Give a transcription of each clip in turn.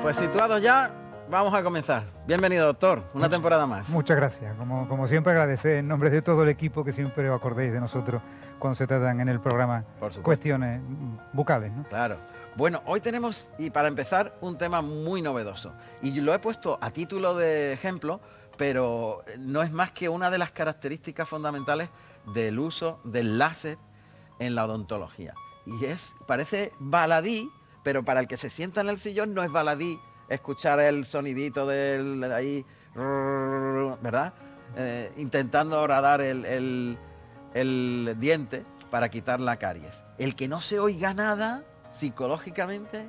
Pues situados ya, vamos a comenzar. Bienvenido, doctor, una temporada más. Muchas gracias. Como siempre, agradecer en nombre de todo el equipo que siempre os acordéis de nosotros cuando se tratan en el programa cuestiones bucales, ¿no? Claro. Bueno, hoy tenemos, y para empezar, un tema muy novedoso. Y lo he puesto a título de ejemplo, pero no es más que una de las características fundamentales del uso del láser en la odontología. Y parece baladí, pero para el que se sienta en el sillón no es baladí escuchar el sonidito del ahí, ¿verdad? Intentando horadar el diente para quitar la caries. El que no se oiga nada psicológicamente.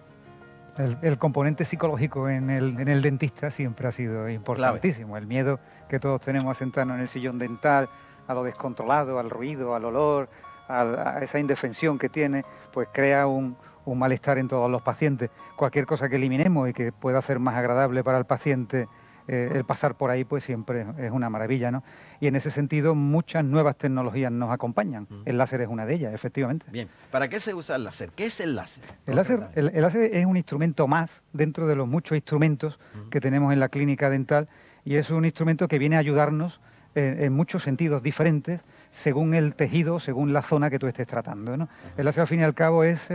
El componente psicológico en el dentista siempre ha sido importantísimo. Clave. El miedo que todos tenemos a sentarnos en el sillón dental, a lo descontrolado, al ruido, al olor, a esa indefensión que tiene, pues crea un malestar en todos los pacientes. Cualquier cosa que eliminemos y que pueda hacer más agradable para el paciente el pasar por ahí, pues siempre es una maravilla, ¿no? Y en ese sentido muchas nuevas tecnologías nos acompañan. El láser es una de ellas, efectivamente. Bien, ¿para qué se usa el láser? ¿Qué es el láser? El láser es un instrumento más dentro de los muchos instrumentos que tenemos en la clínica dental, y es un instrumento que viene a ayudarnos en muchos sentidos diferentes según el tejido, según la zona que tú estés tratando, ¿no? El láser, al fin y al cabo, es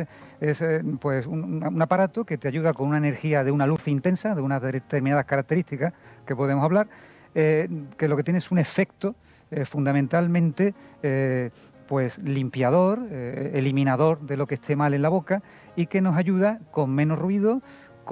pues un aparato que te ayuda con una energía de una luz intensa, de unas determinadas características que podemos hablar, que lo que tiene es un efecto fundamentalmente pues limpiador, eliminador de lo que esté mal en la boca, y que nos ayuda con menos ruido,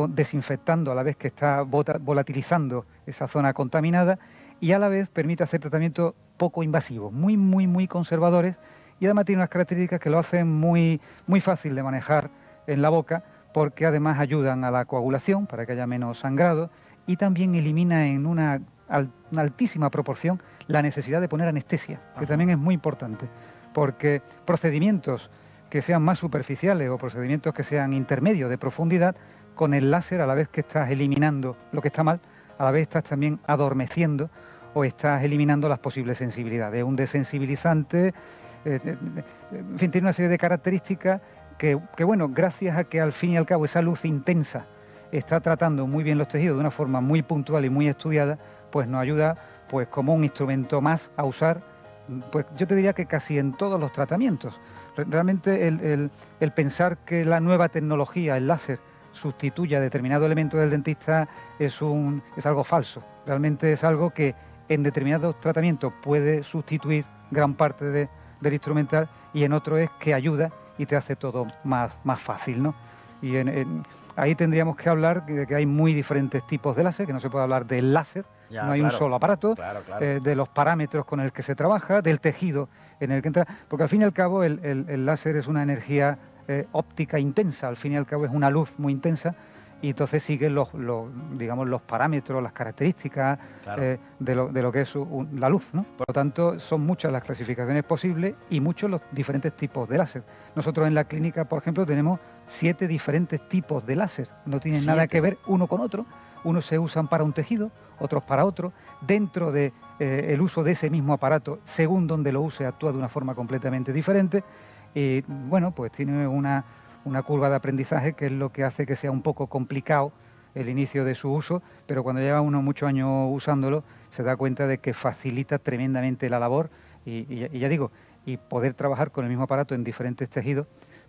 desinfectando a la vez que está volatilizando esa zona contaminada, y a la vez permite hacer tratamientos poco invasivos, muy conservadores, y además tiene unas características que lo hacen muy fácil de manejar en la boca, porque además ayudan a la coagulación para que haya menos sangrado, y también elimina en una altísima proporción la necesidad de poner anestesia, que también es muy importante, porque procedimientos que sean más superficiales o procedimientos que sean intermedios de profundidad, con el láser, a la vez que estás eliminando lo que está mal, a la vez estás también adormeciendo o estás eliminando las posibles sensibilidades. Un desensibilizante, en fin, tiene una serie de características que, bueno, gracias a que al fin y al cabo esa luz intensa está tratando muy bien los tejidos de una forma muy puntual y muy estudiada, pues nos ayuda pues como un instrumento más a usar, pues yo te diría que casi en todos los tratamientos. Realmente el pensar que la nueva tecnología, el láser, sustituya determinado elemento del dentista es algo falso. Realmente es algo que en determinados tratamientos puede sustituir gran parte del instrumental, y en otro es que ayuda y te hace todo más fácil, ¿no? Y ahí tendríamos que hablar de que hay muy diferentes tipos de láser, que no se puede hablar del láser, no hay un solo aparato, de los parámetros con el que se trabaja, del tejido en el que entra, porque al fin y al cabo el láser es una energía óptica intensa, al fin y al cabo es una luz muy intensa, y entonces sigue digamos, los parámetros, las características de lo que es la luz, ¿no? Por lo tanto, son muchas las clasificaciones posibles y muchos los diferentes tipos de láser. Nosotros en la clínica, por ejemplo, tenemos 7 diferentes tipos de láser, no tienen nada que ver uno con otro. Unos se usan para un tejido, otros para otro. Dentro de el uso de ese mismo aparato, según donde lo use, actúa de una forma completamente diferente. Y bueno, pues tiene una curva de aprendizaje que es lo que hace que sea un poco complicado el inicio de su uso, pero cuando lleva uno muchos años usándolo se da cuenta de que facilita tremendamente la labor y ya digo, y poder trabajar con el mismo aparato en diferentes tejidos.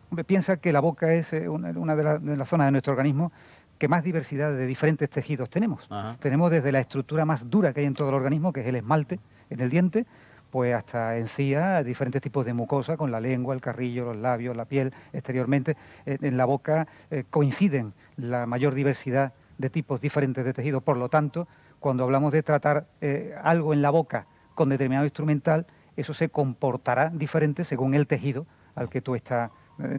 Hombre, piensa que la boca es una de las zonas de nuestro organismo que más diversidad de diferentes tejidos tenemos. Tenemos desde la estructura más dura que hay en todo el organismo, que es el esmalte en el diente, pues hasta encía, diferentes tipos de mucosa, con la lengua, el carrillo, los labios, la piel, exteriormente. En la boca coinciden la mayor diversidad de tipos diferentes de tejidos. Por lo tanto, cuando hablamos de tratar algo en la boca con determinado instrumental, eso se comportará diferente según el tejido al que tú estás,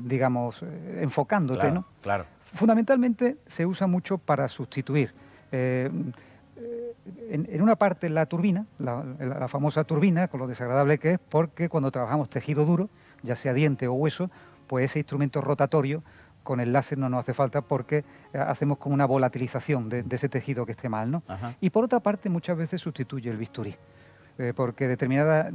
digamos, enfocándote, ¿no? Claro. Fundamentalmente se usa mucho para sustituir. En una parte la turbina, la famosa turbina, con lo desagradable que es, porque cuando trabajamos tejido duro, ya sea diente o hueso, pues ese instrumento rotatorio con el láser no nos hace falta, porque hacemos como una volatilización de ese tejido que esté mal, ¿no? Y por otra parte muchas veces sustituye el bisturí, porque determinadas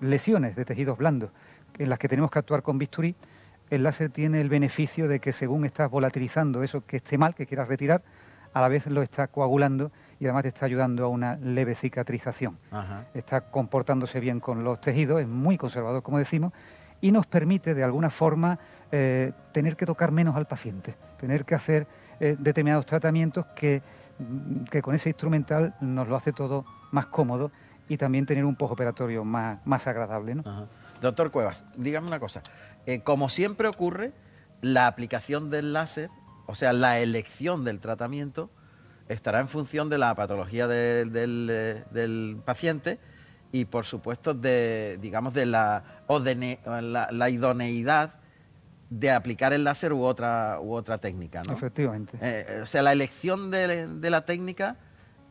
lesiones de tejidos blandos en las que tenemos que actuar con bisturí, el láser tiene el beneficio de que según estás volatilizando eso que esté mal, que quieras retirar, a la vez lo está coagulando y además te está ayudando a una leve cicatrización. Ajá. Está comportándose bien con los tejidos, es muy conservador, como decimos, y nos permite de alguna forma tener que tocar menos al paciente, tener que hacer determinados tratamientos que con ese instrumental nos lo hace todo más cómodo y también tener un postoperatorio más agradable, ¿no? Ajá. Doctor Cuevas, dígame una cosa. Como siempre ocurre, la aplicación del láser, o sea, la elección del tratamiento, estará en función de la patología del paciente y, por supuesto, digamos, de la idoneidad de aplicar el láser u otra técnica, ¿no? Efectivamente. O sea, la elección de la técnica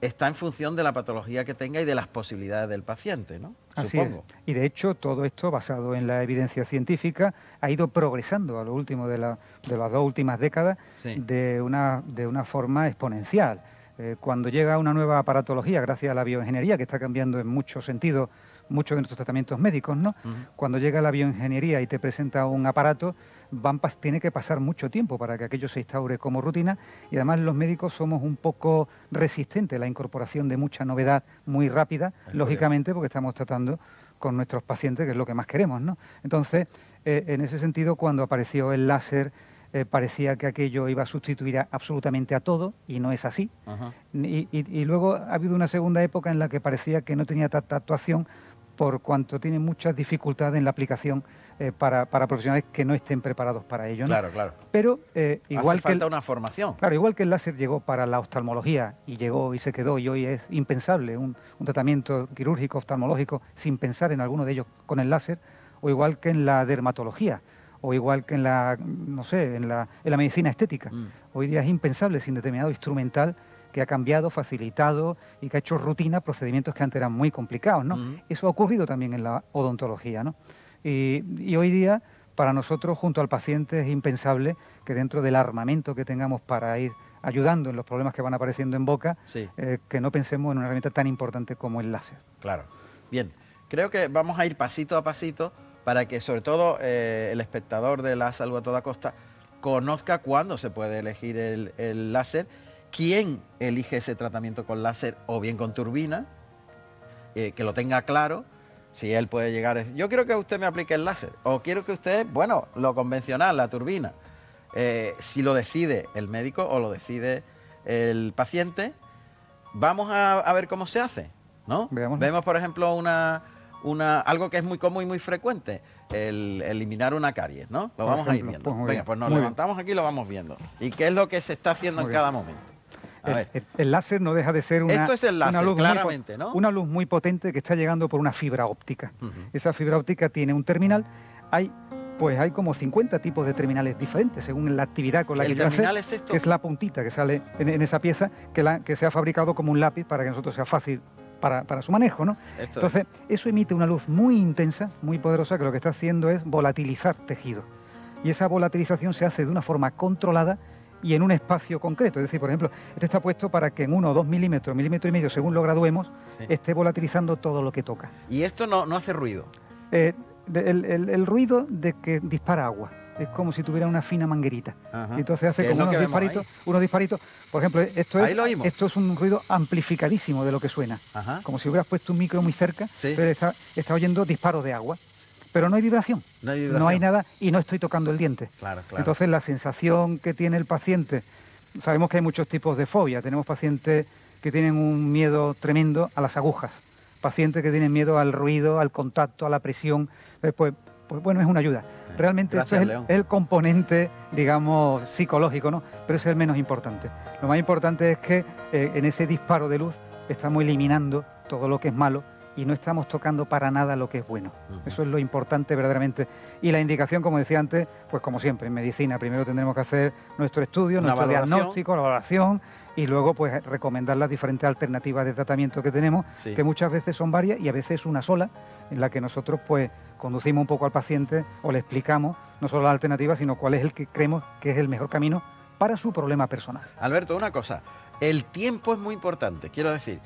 está en función de la patología que tenga y de las posibilidades del paciente, ¿no? Así Supongo. es. Y de hecho todo esto, basado en la evidencia científica, ha ido progresando a lo último de las 2 últimas décadas, Sí. de una forma exponencial. Cuando llega una nueva aparatología, gracias a la bioingeniería, que está cambiando en muchos sentidos muchos de nuestros tratamientos médicos, ¿no? Cuando llega la bioingeniería y te presenta un aparato, tiene que pasar mucho tiempo para que aquello se instaure como rutina, y además los médicos somos un poco resistentes a la incorporación de mucha novedad muy rápida, lógicamente, porque estamos tratando con nuestros pacientes, que es lo que más queremos, ¿no? Entonces, en ese sentido, cuando apareció el láser, parecía que aquello iba a sustituir absolutamente a todo, y no es así. Ajá. Y luego ha habido una segunda época en la que parecía que no tenía tanta actuación, por cuanto tiene muchas dificultades en la aplicación para profesionales que no estén preparados para ello, ¿no? Claro, claro. Pero igual Hace falta una formación. Claro, igual que el láser llegó para la oftalmología y llegó y se quedó, y hoy es impensable un tratamiento quirúrgico oftalmológico sin pensar en alguno de ellos con el láser, o igual que en la dermatología, o igual que en la, no sé, en la medicina estética. Hoy día es impensable sin determinado instrumental que ha cambiado, facilitado y que ha hecho rutina procedimientos que antes eran muy complicados, ¿no? Eso ha ocurrido también en la odontología, ¿no? Y hoy día, para nosotros, junto al paciente, es impensable que dentro del armamento que tengamos para ir ayudando en los problemas que van apareciendo en boca, Sí. Que no pensemos en una herramienta tan importante como el láser. Claro. Bien, creo que vamos a ir pasito a pasito para que, sobre todo, el espectador de La Salud a Toda Costa conozca cuándo se puede elegir el láser, quién elige ese tratamiento con láser o bien con turbina, que lo tenga claro. Si él puede llegar a decir, yo quiero que usted me aplique el láser, o quiero que usted, bueno, lo convencional, la turbina. Si lo decide el médico o lo decide el paciente, vamos a ver cómo se hace, ¿no? Veámoslo. Vemos, por ejemplo, algo que es muy común y muy frecuente, el eliminar una caries, ¿no? Lo vamos a ir viendo. Pues Venga, pues nos muy levantamos aquí y lo vamos viendo. ¿Y qué es lo que se está haciendo Muy en bien. cada momento? A ver. El láser no deja de ser Esto es el láser, luz claramente, ¿no? Una luz muy potente que está llegando por una fibra óptica. Esa fibra óptica tiene un terminal. Hay como 50 tipos de terminales diferentes según la actividad con la que ¿El quiera hacer, terminal es esto? que es la puntita que sale en esa pieza que se ha fabricado como un lápiz para que a nosotros sea fácil para su manejo, ¿no? Entonces, eso emite una luz muy intensa, muy poderosa, que lo que está haciendo es volatilizar tejido. Y esa volatilización se hace de una forma controlada y en un espacio concreto. Es decir, por ejemplo, este está puesto para que en 1 o 2 milímetros, milímetro y medio, según lo graduemos, Sí. esté volatilizando todo lo que toca. Y esto no hace ruido. El ruido de que dispara agua. Es como si tuviera una fina manguerita. Ajá. Y entonces hace Que es como lo que vemos unos disparitos. Por ejemplo, Ahí lo oímos. esto es un ruido amplificadísimo de lo que suena. Ajá. Como si hubieras puesto un micro muy cerca, Sí. pero está oyendo disparos de agua. Pero no hay vibración. No hay vibración. No hay nada y no estoy tocando el diente. Claro, claro. Entonces la sensación que tiene el paciente, sabemos que hay muchos tipos de fobia. Tenemos pacientes que tienen un miedo tremendo a las agujas, pacientes que tienen miedo al ruido, al contacto, a la presión. Pues bueno, es una ayuda. Realmente Gracias, esto es León. el componente, digamos, psicológico, ¿no? Pero es el menos importante. Lo más importante es que en ese disparo de luz estamos eliminando todo lo que es malo y no estamos tocando para nada lo que es bueno. Eso es lo importante verdaderamente. Y la indicación, como decía antes, pues como siempre, en medicina primero tendremos que hacer nuestro estudio, Una nuestro valoración. diagnóstico, la valoración, y luego pues recomendar las diferentes alternativas de tratamiento que tenemos, Sí. que muchas veces son varias y a veces una sola, en la que nosotros pues conducimos un poco al paciente o le explicamos no solo la alternativa, sino cuál es el que creemos que es el mejor camino para su problema personal. Alberto, una cosa, el tiempo es muy importante, quiero decir,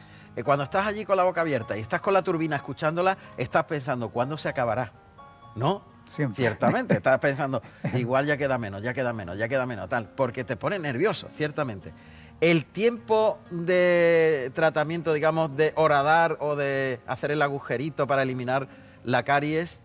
cuando estás allí con la boca abierta y estás con la turbina escuchándola, estás pensando, ¿cuándo se acabará? ¿No? Siempre. Ciertamente, estás pensando, igual ya queda menos, ya queda menos, ya queda menos, tal, porque te pone nervioso, ciertamente. El tiempo de tratamiento, digamos, de horadar o de hacer el agujerito para eliminar la caries,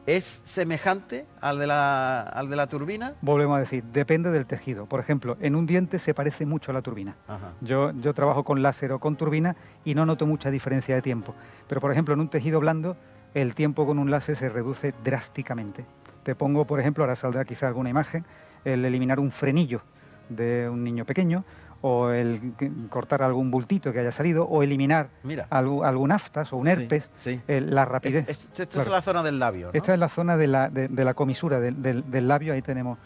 ¿es semejante al de la turbina? Volvemos a decir, depende del tejido. Por ejemplo, en un diente se parece mucho a la turbina. Ajá. Yo trabajo con láser o con turbina y no noto mucha diferencia de tiempo. Pero, por ejemplo, en un tejido blando, el tiempo con un láser se reduce drásticamente. Te pongo, por ejemplo, ahora saldrá quizá alguna imagen, el eliminar un frenillo de un niño pequeño, o el cortar algún bultito que haya salido, o eliminar algún aftas o un herpes, la rapidez. Esto es la zona del labio, ¿no? Esta es la zona de la comisura del labio, ahí tenemos,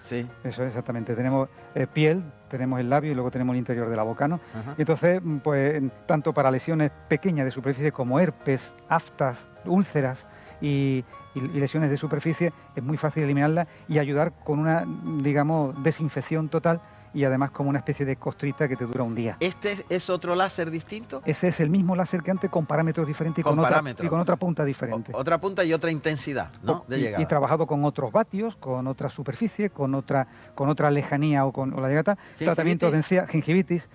eso exactamente, tenemos piel, tenemos el labio y luego tenemos el interior de la boca, ¿no? Y entonces, pues, tanto para lesiones pequeñas de superficie como herpes, aftas, úlceras y lesiones de superficie, es muy fácil eliminarlas y ayudar con una, digamos, desinfección total, y además como una especie de costrita que te dura un día. ¿Este es otro láser distinto? Ese es el mismo láser que antes, con parámetros diferentes y con otra punta diferente. Otra punta y otra intensidad, ¿no? De llegada. Y trabajado con otros vatios, con otra superficie, con otra lejanía o la llegada. Tratamiento de encía, gingivitis.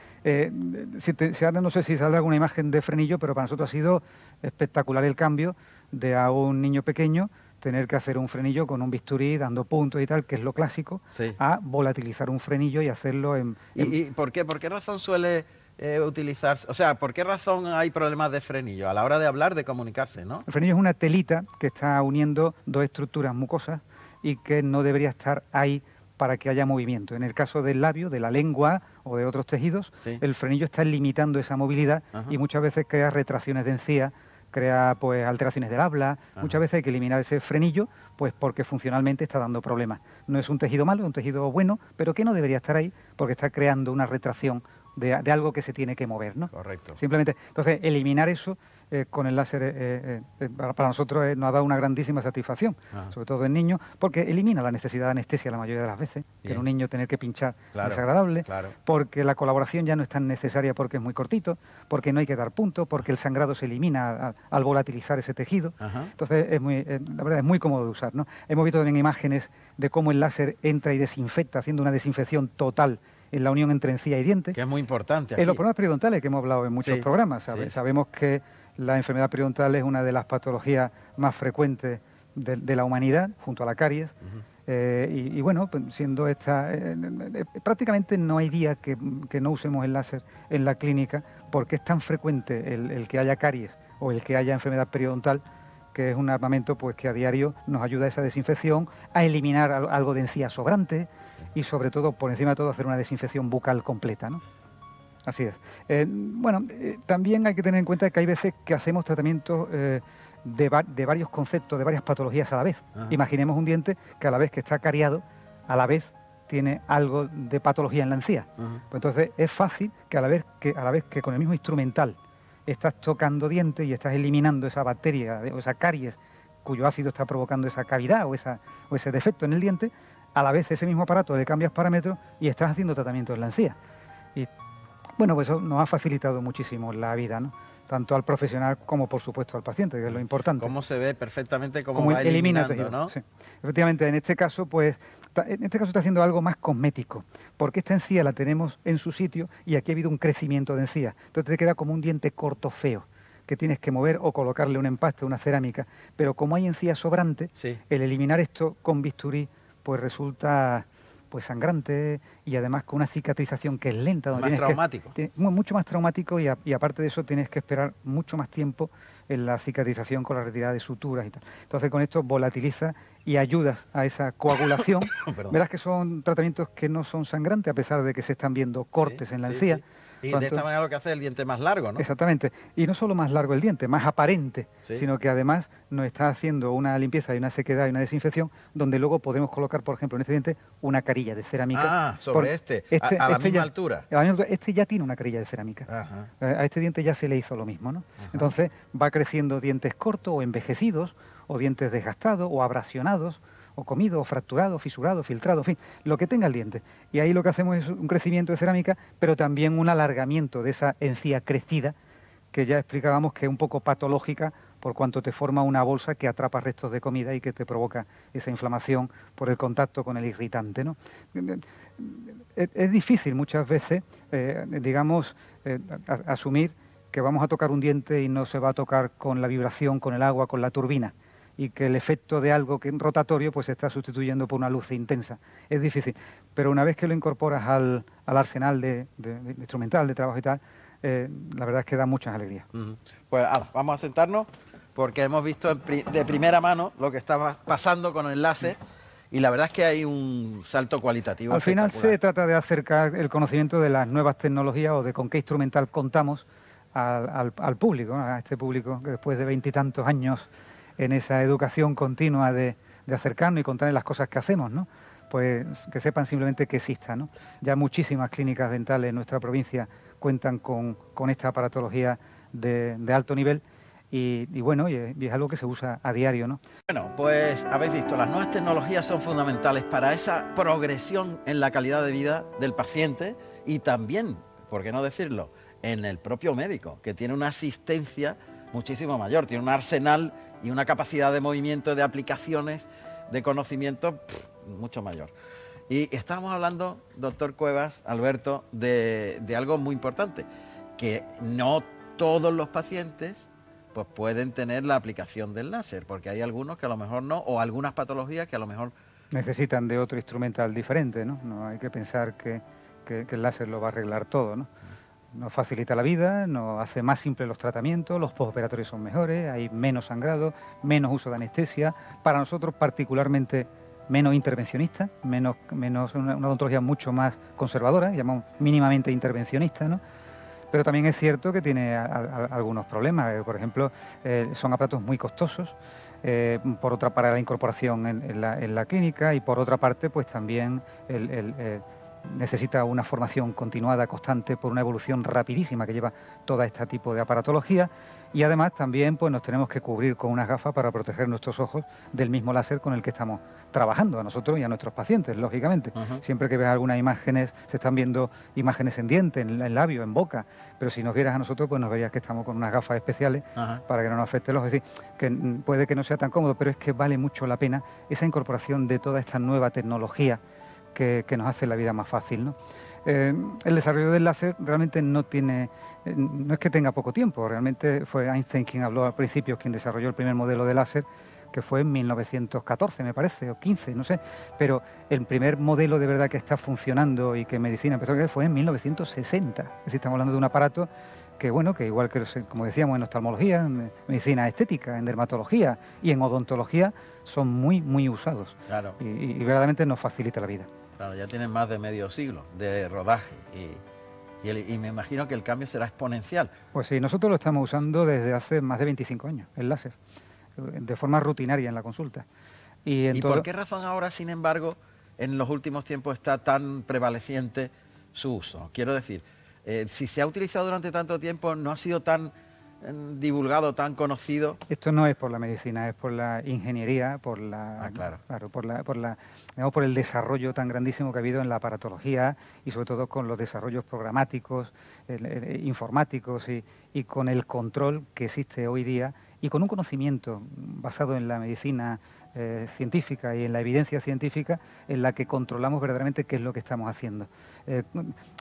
Ahora no sé si saldrá alguna imagen de frenillo, pero para nosotros ha sido espectacular el cambio de a un niño pequeño tener que hacer un frenillo con un bisturí, dando puntos y tal, que es lo clásico, a volatilizar un frenillo y hacerlo en... ¿Y por qué? ¿Por qué razón suele utilizarse? O sea, ¿por qué razón hay problemas de frenillo? A la hora de hablar, de comunicarse, ¿no? El frenillo es una telita que está uniendo dos estructuras mucosas y que no debería estar ahí para que haya movimiento. En el caso del labio, de la lengua o de otros tejidos, el frenillo está limitando esa movilidad y muchas veces crea retracciones de encía, crea pues alteraciones del habla. Muchas veces hay que eliminar ese frenillo, pues porque funcionalmente está dando problemas. No es un tejido malo, es un tejido bueno, pero que no debería estar ahí porque está creando una retracción de algo que se tiene que mover, ¿no? Correcto. Simplemente, entonces, eliminar eso con el láser para nosotros nos ha dado una grandísima satisfacción, sobre todo en niños, porque elimina la necesidad de anestesia la mayoría de las veces, que en un niño tener que pinchar es desagradable, porque la colaboración ya no es tan necesaria porque es muy cortito, porque no hay que dar puntos, porque el sangrado se elimina al volatilizar ese tejido. Entonces, la verdad es muy cómodo de usar, ¿no? Hemos visto también imágenes de cómo el láser entra y desinfecta, haciendo una desinfección total en la unión entre encía y diente. Que es muy importante aquí. En los problemas periodontales, que hemos hablado en muchos programas, sabemos que la enfermedad periodontal es una de las patologías más frecuentes de la humanidad, junto a la caries. Y bueno, pues siendo esta... prácticamente no hay día que no usemos el láser en la clínica, porque es tan frecuente el que haya caries o el que haya enfermedad periodontal, que es un armamento pues que a diario nos ayuda a esa desinfección, a eliminar algo de encía sobrante y sobre todo, por encima de todo, hacer una desinfección bucal completa, ¿no? Así es. También hay que tener en cuenta que hay veces que hacemos tratamientos de varios conceptos, de varias patologías a la vez. Imaginemos un diente que a la vez que está cariado, a la vez tiene algo de patología en la encía. Pues entonces es fácil que a la vez que con el mismo instrumental estás tocando dientes y estás eliminando esa bacteria o esa caries cuyo ácido está provocando esa cavidad o ese defecto en el diente, a la vez ese mismo aparato le cambias parámetros y estás haciendo tratamiento en la encía. Y bueno, pues eso nos ha facilitado muchísimo la vida, ¿no? Tanto al profesional como, por supuesto, al paciente, que es lo importante. Cómo se ve perfectamente cómo va eliminando, ¿no? Sí. Efectivamente, en este caso está haciendo algo más cosmético, porque esta encía la tenemos en su sitio y aquí ha habido un crecimiento de encía. Entonces te queda como un diente corto feo, que tienes que mover o colocarle un empaste, una cerámica. Pero como hay encía sobrante, el eliminar esto con bisturí, pues resulta pues sangrante y además con una cicatrización que es lenta. Más traumático. Mucho más traumático y aparte de eso tienes que esperar mucho más tiempo en la cicatrización con la retirada de suturas y tal. Entonces con esto volatiliza y ayudas a esa coagulación. Verás que son tratamientos que no son sangrantes a pesar de que se están viendo cortes en la encía. Y de esta manera lo que hace es el diente más largo, ¿no? Exactamente. Y no solo más largo el diente, más aparente, sino que además nos está haciendo una limpieza y una sequedad y una desinfección donde luego podemos colocar, por ejemplo, en este diente una carilla de cerámica. Sobre a la misma altura. Este ya tiene una carilla de cerámica. A este diente ya se le hizo lo mismo, ¿no? Entonces va creciendo dientes cortos o envejecidos o dientes desgastados o abrasionados, o comido, o fracturado, fisurado, filtrado, en fin, lo que tenga el diente. Y ahí lo que hacemos es un crecimiento de cerámica, pero también un alargamiento de esa encía crecida que ya explicábamos que es un poco patológica por cuanto te forma una bolsa que atrapa restos de comida y que te provoca esa inflamación por el contacto con el irritante, ¿no? Es difícil muchas veces, digamos, asumir que vamos a tocar un diente y no se va a tocar con la vibración, con el agua, con la turbina, y que el efecto de algo que es rotatorio pues se está sustituyendo por una luz intensa. Es difícil, pero una vez que lo incorporas al arsenal de instrumental, de trabajo y tal, la verdad es que da muchas alegrías. Pues ahora, vamos a sentarnos porque hemos visto de primera mano lo que estaba pasando con el láser y la verdad es que hay un salto cualitativo. Al final se trata de acercar el conocimiento de las nuevas tecnologías o de con qué instrumental contamos al público, ¿no? A este público que después de 20 y tantos años en esa educación continua de acercarnos y contarles las cosas que hacemos, ¿no? Pues que sepan simplemente que exista, ¿no? Ya muchísimas clínicas dentales en nuestra provincia cuentan con esta aparatología de alto nivel y bueno, y es algo que se usa a diario, ¿no? Bueno, pues habéis visto, las nuevas tecnologías son fundamentales para esa progresión en la calidad de vida del paciente y también, por qué no decirlo, en el propio médico, que tiene una asistencia muchísimo mayor, tiene un arsenal y una capacidad de movimiento, de aplicaciones, de conocimiento mucho mayor. Y estábamos hablando, doctor Cuevas, Alberto, de algo muy importante, que no todos los pacientes pues pueden tener la aplicación del láser, porque hay algunos que a lo mejor no, o algunas patologías que a lo mejor necesitan de otro instrumental diferente, ¿no? No hay que pensar que el láser lo va a arreglar todo, ¿no? Nos facilita la vida, nos hace más simples los tratamientos, los postoperatorios son mejores, hay menos sangrado, menos uso de anestesia, para nosotros particularmente menos intervencionista, menos una odontología mucho más conservadora, llamamos mínimamente intervencionista, ¿no? Pero también es cierto que tiene algunos problemas, por ejemplo, son aparatos muy costosos, por otra para la incorporación en la clínica y por otra parte pues también necesita una formación continuada, constante, por una evolución rapidísima que lleva todo este tipo de aparatología y además también pues nos tenemos que cubrir con unas gafas para proteger nuestros ojos del mismo láser con el que estamos trabajando, a nosotros y a nuestros pacientes, lógicamente. Siempre que ves algunas imágenes, se están viendo imágenes en diente, en labio, en boca, pero si nos vieras a nosotros, pues nos verías que estamos con unas gafas especiales para que no nos afecte el ojo. Es decir, que puede que no sea tan cómodo, pero es que vale mucho la pena esa incorporación de toda esta nueva tecnología que nos hace la vida más fácil, ¿no? El desarrollo del láser realmente no es que tenga poco tiempo, realmente fue Einstein quien habló al principio, quien desarrolló el primer modelo de láser, que fue en 1914, me parece, o 15, no sé, pero el primer modelo de verdad que está funcionando y que medicina empezó a crear fue en 1960, es decir, estamos hablando de un aparato que bueno, que igual que, como decíamos, en oftalmología, en medicina estética, en dermatología y en odontología, son muy, muy usados. Claro. Y verdaderamente nos facilita la vida. Claro, ya tienen más de medio siglo de rodaje y me imagino que el cambio será exponencial. Pues sí, nosotros lo estamos usando desde hace más de 25 años, el láser, de forma rutinaria en la consulta. ¿Y por qué razón ahora, sin embargo, en los últimos tiempos está tan prevaleciente su uso? Quiero decir, si se ha utilizado durante tanto tiempo, no ha sido tan divulgado, tan conocido. Esto no es por la medicina, es por la ingeniería, claro, por el desarrollo tan grandísimo que ha habido en la aparatología y sobre todo con los desarrollos programáticos, informáticos y con el control que existe hoy día y con un conocimiento basado en la medicina científica y en la evidencia científica en la que controlamos verdaderamente qué es lo que estamos haciendo.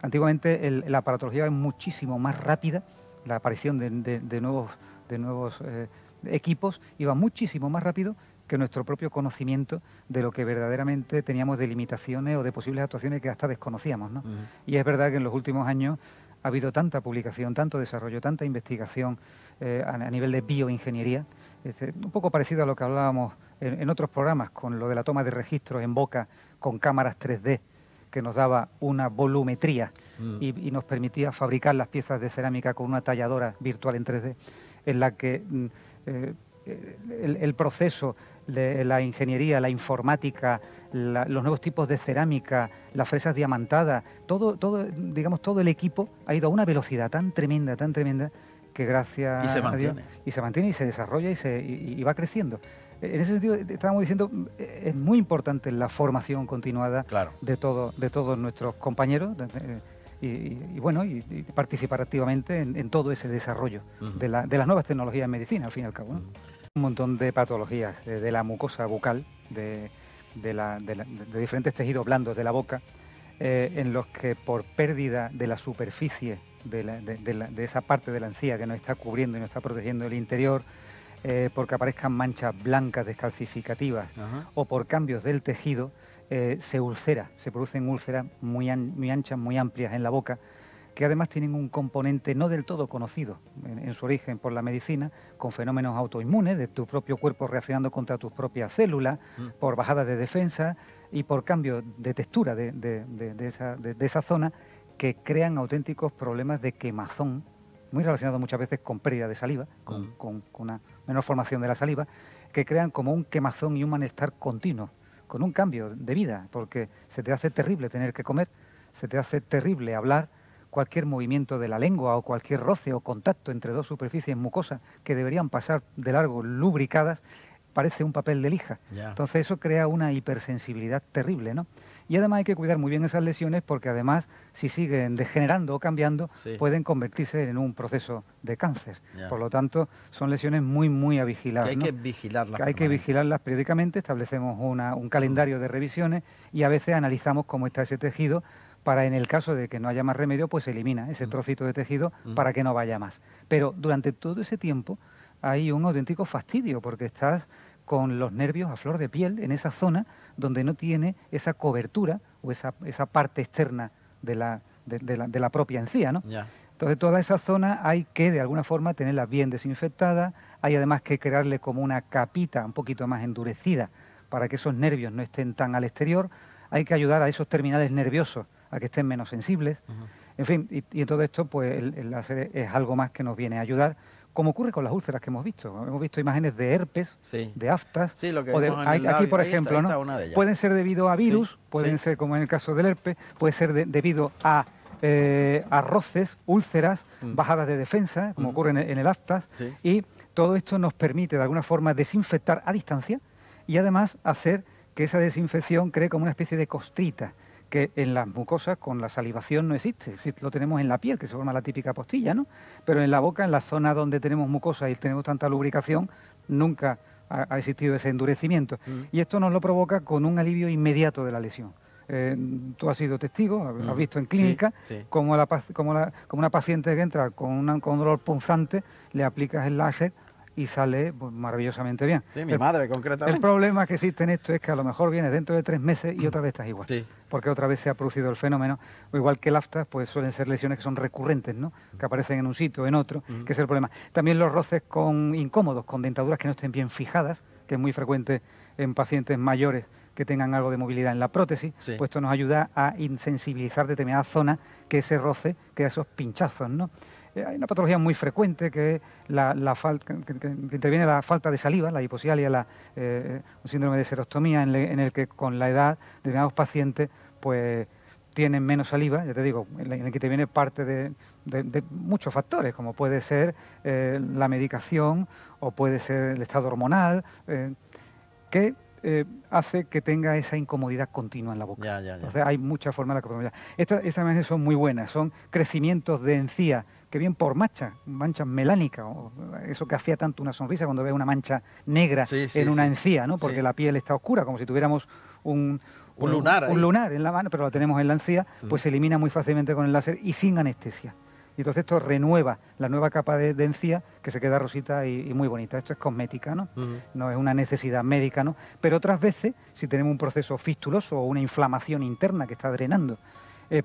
Antiguamente la aparatología es muchísimo más rápida, la aparición de nuevos equipos iba muchísimo más rápido que nuestro propio conocimiento de lo que verdaderamente teníamos de limitaciones o de posibles actuaciones que hasta desconocíamos, ¿no? Y es verdad que en los últimos años ha habido tanta publicación, tanto desarrollo, tanta investigación a nivel de bioingeniería, un poco parecido a lo que hablábamos en otros programas con lo de la toma de registros en boca con cámaras 3D, que nos daba una volumetría y nos permitía fabricar las piezas de cerámica con una talladora virtual en 3D, en la que el proceso, la ingeniería, la informática, los nuevos tipos de cerámica, las fresas diamantadas, todo el equipo ha ido a una velocidad tan tremenda, que gracias a Dios, y se mantiene y se desarrolla y va creciendo. En ese sentido, estábamos diciendo, es muy importante la formación continuada de todos nuestros compañeros bueno, y participar activamente en todo ese desarrollo de las nuevas tecnologías en medicina, al fin y al cabo, ¿no? Un montón de patologías de la mucosa bucal, de diferentes tejidos blandos de la boca, en los que por pérdida de la superficie de esa parte de la encía que nos está cubriendo y nos está protegiendo el interior, porque aparezcan manchas blancas descalcificativas o por cambios del tejido, se producen úlceras muy anchas, muy amplias en la boca, que además tienen un componente no del todo conocido en su origen por la medicina, con fenómenos autoinmunes de tu propio cuerpo reaccionando contra tus propias células, por bajadas de defensa y por cambios de textura de esa zona, que crean auténticos problemas de quemazón, muy relacionados muchas veces con pérdida de saliva, con una menor formación de la saliva, que crean como un quemazón y un malestar continuo, con un cambio de vida, porque se te hace terrible tener que comer, se te hace terrible hablar, cualquier movimiento de la lengua o cualquier roce o contacto entre dos superficies mucosas que deberían pasar de largo lubricadas, parece un papel de lija. Entonces eso crea una hipersensibilidad terrible, ¿no? Y además hay que cuidar muy bien esas lesiones, porque además, si siguen degenerando o cambiando, pueden convertirse en un proceso de cáncer. Por lo tanto, son lesiones muy, muy a vigilar, que hay, ¿no? que vigilarlas. Que hay que vigilarlas periódicamente, establecemos un calendario de revisiones y a veces analizamos cómo está ese tejido, para, en el caso de que no haya más remedio, pues se elimina ese trocito de tejido para que no vaya más. Pero durante todo ese tiempo hay un auténtico fastidio, porque estás con los nervios a flor de piel en esa zona donde no tiene esa cobertura o esa parte externa de la propia encía, ¿no? Entonces toda esa zona hay que de alguna forma tenerla bien desinfectada, hay además que crearle como una capita un poquito más endurecida para que esos nervios no estén tan al exterior, hay que ayudar a esos terminales nerviosos a que estén menos sensibles, en fin, y en todo esto pues el láser es algo más que nos viene a ayudar, como ocurre con las úlceras que hemos visto. Hemos visto imágenes de herpes, de aftas, lo que o aquí por ejemplo, está, ¿no? una de ellas. Pueden ser debido a virus, pueden ser, como en el caso del herpes, puede ser debido a roces, úlceras, bajadas de defensa, como ocurre en el aftas, y todo esto nos permite de alguna forma desinfectar a distancia y además hacer que esa desinfección cree como una especie de costrita, que en las mucosas con la salivación no existe. Sí, lo tenemos en la piel, que se forma la típica postilla, ¿no? Pero en la boca, en la zona donde tenemos mucosa y tenemos tanta lubricación, nunca ha existido ese endurecimiento. Y esto nos lo provoca con un alivio inmediato de la lesión. Tú has sido testigo, has visto en clínica como una paciente que entra con un dolor punzante, le aplicas el láser y sale pues, maravillosamente bien. Sí, mi madre concretamente. El problema que existe en esto es que a lo mejor vienes dentro de 3 meses y otra vez estás igual. Porque otra vez se ha producido el fenómeno, o igual que el aftas, pues suelen ser lesiones que son recurrentes, ¿no? Que aparecen en un sitio o en otro, que es el problema. También los roces incómodos, con dentaduras que no estén bien fijadas, que es muy frecuente en pacientes mayores que tengan algo de movilidad en la prótesis, pues esto nos ayuda a insensibilizar determinadas zonas que ese roce, que esos pinchazos, ¿no? Hay una patología muy frecuente que es que interviene la falta de saliva, la hiposialia, un síndrome de serostomía en el que con la edad determinados pacientes pues tienen menos saliva, ya te digo, en el que interviene parte de muchos factores, como puede ser la medicación o puede ser el estado hormonal, que hace que tenga esa incomodidad continua en la boca. Entonces hay muchas formas de la comodidad. Estas imágenes son muy buenas, son crecimientos de encía que bien por manchas melánicas, o eso que hacía tanto una sonrisa cuando ves una mancha negra en una encía, ¿no? Porque la piel está oscura, como si tuviéramos un lunar en la mano, pero lo tenemos en la encía, pues se elimina muy fácilmente con el láser y sin anestesia. Y entonces esto renueva la nueva capa de encía, que se queda rosita y muy bonita. Esto es cosmética, ¿no? No es una necesidad médica, ¿no? Pero otras veces, si tenemos un proceso fistuloso o una inflamación interna que está drenando,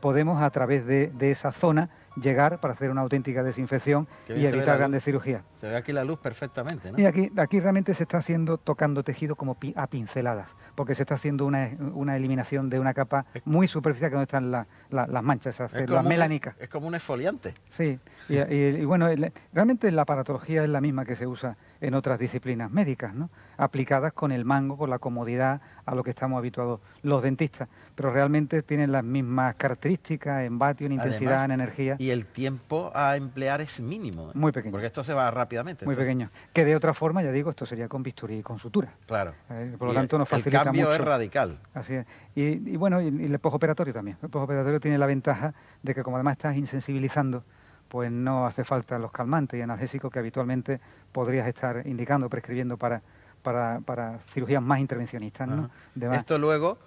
podemos a través de esa zona llegar para hacer una auténtica desinfección y evitar grandes cirugías. Se ve aquí la luz perfectamente, ¿no? Y aquí realmente se está tocando tejido como a pinceladas, porque se está haciendo una eliminación de una capa muy superficial, que no están las manchas, esas células melánicas. Es como un exfoliante. Sí, y bueno, realmente la aparatología es la misma que se usa en otras disciplinas médicas, ¿no? Aplicadas con el mango, con la comodidad a lo que estamos habituados los dentistas, pero realmente tienen las mismas características en vatio, en intensidad, en energía. Y el tiempo a emplear es mínimo, ¿eh? Muy pequeño. Porque esto se va rápidamente. Muy entonces, pequeño. Que de otra forma, ya digo, esto sería con bisturí y con sutura. Claro. Por lo Y tanto, nos facilita el cambio mucho. es radical. Así es. Y bueno, y el postoperatorio también. El postoperatorio tiene la ventaja de que como además estás insensibilizando, pues no hace falta los calmantes y analgésicos que habitualmente podrías estar indicando, prescribiendo para cirugías más intervencionistas, ¿no? Esto luego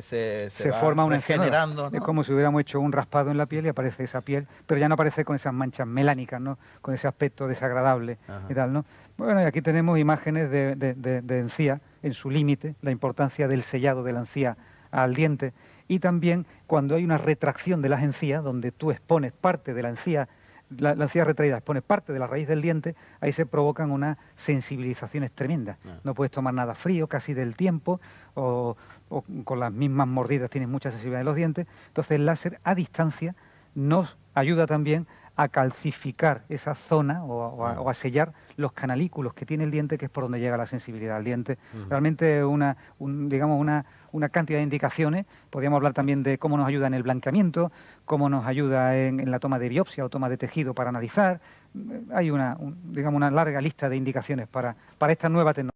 se va forma una regenerando, ¿no? Es como si hubiéramos hecho un raspado en la piel y aparece esa piel, pero ya no aparece con esas manchas melánicas, ¿no? Con ese aspecto desagradable y tal, ¿no? Bueno, y aquí tenemos imágenes de encía en su límite, la importancia del sellado de la encía al diente, y también cuando hay una retracción de las encías, donde tú expones parte de la encía, la encía retraída expone parte de la raíz del diente, ahí se provocan unas sensibilizaciones tremendas. No puedes tomar nada frío casi del tiempo, o con las mismas mordidas tienes mucha sensibilidad en los dientes. Entonces el láser a distancia nos ayuda también a calcificar esa zona o a sellar los canalículos que tiene el diente, que es por donde llega la sensibilidad al diente. Realmente digamos una cantidad de indicaciones. Podríamos hablar también de cómo nos ayuda en el blanqueamiento, cómo nos ayuda en la toma de biopsia o toma de tejido para analizar. Hay digamos una larga lista de indicaciones para esta nueva tecnología.